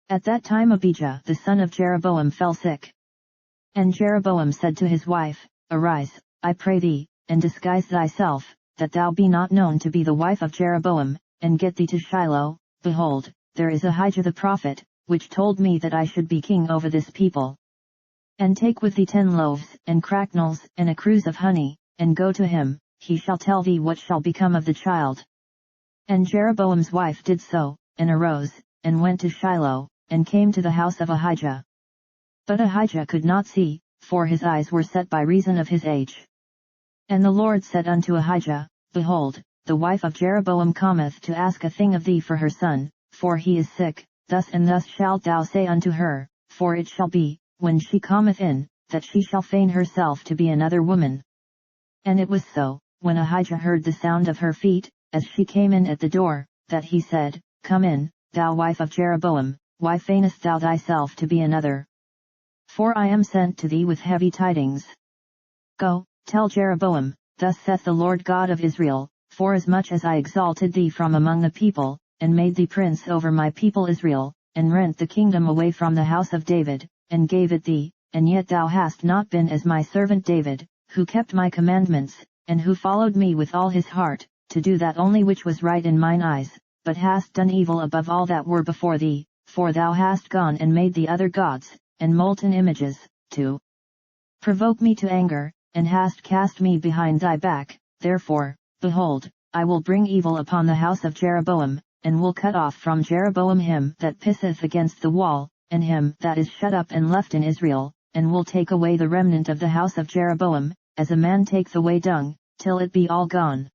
At that time Abijah the son of Jeroboam fell sick. And Jeroboam said to his wife, Arise, I pray thee, and disguise thyself, that thou be not known to be the wife of Jeroboam, and get thee to Shiloh. Behold, there is Ahijah the prophet, which told me that I should be king over this people. And take with thee 10 loaves, and cracknels, and a cruse of honey, and go to him, he shall tell thee what shall become of the child. And Jeroboam's wife did so, and arose, and went to Shiloh, and came to the house of Ahijah. But Ahijah could not see, for his eyes were set by reason of his age. And the Lord said unto Ahijah, Behold, the wife of Jeroboam cometh to ask a thing of thee for her son, for he is sick. Thus and thus shalt thou say unto her, for it shall be, when she cometh in, that she shall feign herself to be another woman. And it was so, when Ahijah heard the sound of her feet, as she came in at the door, that he said, Come in, thou wife of Jeroboam, why feignest thou thyself to be another? For I am sent to thee with heavy tidings. Go, tell Jeroboam, Thus saith the Lord God of Israel, Forasmuch as I exalted thee from among the people, and made thee prince over my people Israel, and rent the kingdom away from the house of David, and gave it thee, and yet thou hast not been as my servant David, who kept my commandments, and who followed me with all his heart, to do that only which was right in mine eyes, but hast done evil above all that were before thee, for thou hast gone and made thee other gods, and molten images, to provoke me to anger, and hast cast me behind thy back. Therefore, behold, I will bring evil upon the house of Jeroboam, and will cut off from Jeroboam him that pisseth against the wall, and him that is shut up and left in Israel, and will take away the remnant of the house of Jeroboam, as a man takes away dung, till it be all gone.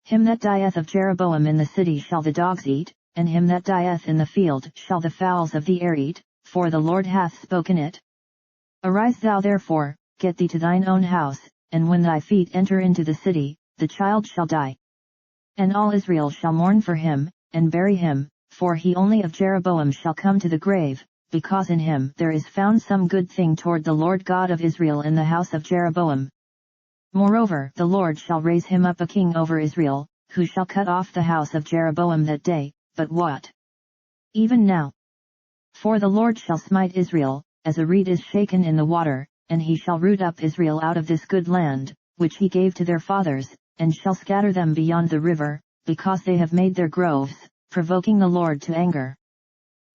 Him that dieth of Jeroboam in the city shall the dogs eat, and him that dieth in the field shall the fowls of the air eat, for the Lord hath spoken it. Arise thou therefore, get thee to thine own house, and when thy feet enter into the city, the child shall die. And all Israel shall mourn for him, and bury him, for he only of Jeroboam shall come to the grave, because in him there is found some good thing toward the Lord God of Israel in the house of Jeroboam. Moreover the Lord shall raise him up a king over Israel, who shall cut off the house of Jeroboam that day, but what? Even now. For the Lord shall smite Israel, as a reed is shaken in the water, and he shall root up Israel out of this good land, which he gave to their fathers, and shall scatter them beyond the river, because they have made their groves, provoking the Lord to anger.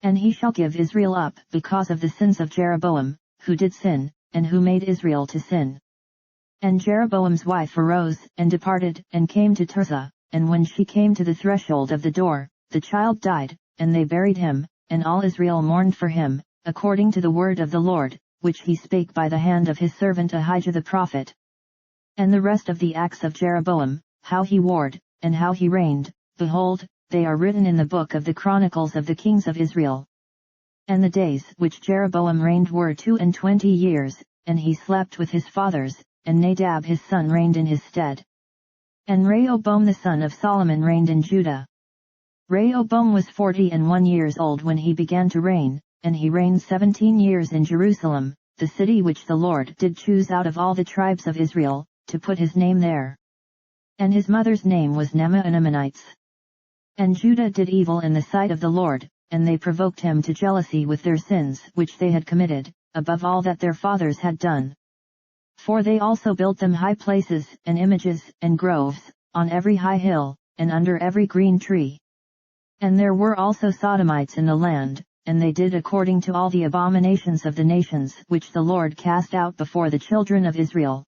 And he shall give Israel up because of the sins of Jeroboam, who did sin, and who made Israel to sin. And Jeroboam's wife arose, and departed, and came to Tirzah, and when she came to the threshold of the door, the child died, and they buried him, and all Israel mourned for him, according to the word of the Lord, which he spake by the hand of his servant Ahijah the prophet. And the rest of the acts of Jeroboam, how he warred, and how he reigned, behold, they are written in the book of the Chronicles of the kings of Israel. And the days which Jeroboam reigned were 22 years, and he slept with his fathers, and Nadab his son reigned in his stead. And Rehoboam the son of Solomon reigned in Judah. Rehoboam was 41 years old when he began to reign, and he reigned 17 years in Jerusalem, the city which the Lord did choose out of all the tribes of Israel, to put his name there. And his mother's name was Nema, an Ammonites. And Judah did evil in the sight of the Lord, and they provoked him to jealousy with their sins which they had committed, above all that their fathers had done. For they also built them high places, and images, and groves, on every high hill, and under every green tree. And there were also Sodomites in the land, and they did according to all the abominations of the nations which the Lord cast out before the children of Israel.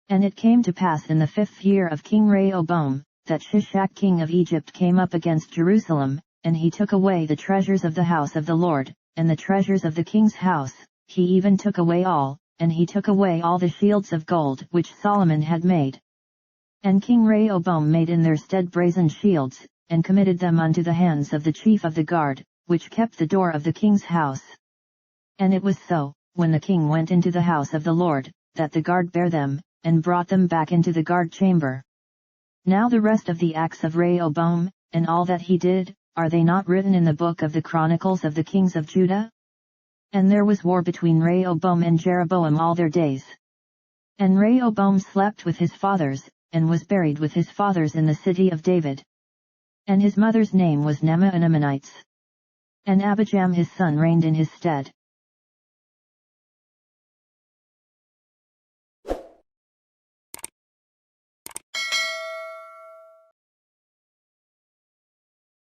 And it came to pass in the 5th year of King Rehoboam, that Shishak king of Egypt came up against Jerusalem, and he took away the treasures of the house of the Lord, and the treasures of the king's house, he even took away all, and he took away all the shields of gold which Solomon had made. And King Rehoboam made in their stead brazen shields, and committed them unto the hands of the chief of the guard, which kept the door of the king's house. And it was so, when the king went into the house of the Lord, that the guard bare them, and brought them back into the guard chamber. Now the rest of the acts of Rehoboam, and all that he did, are they not written in the book of the Chronicles of the kings of Judah? And there was war between Rehoboam and Jeroboam all their days. And Rehoboam slept with his fathers, and was buried with his fathers in the city of David. And his mother's name was Nema, an Ammonites. And Abijam his son reigned in his stead.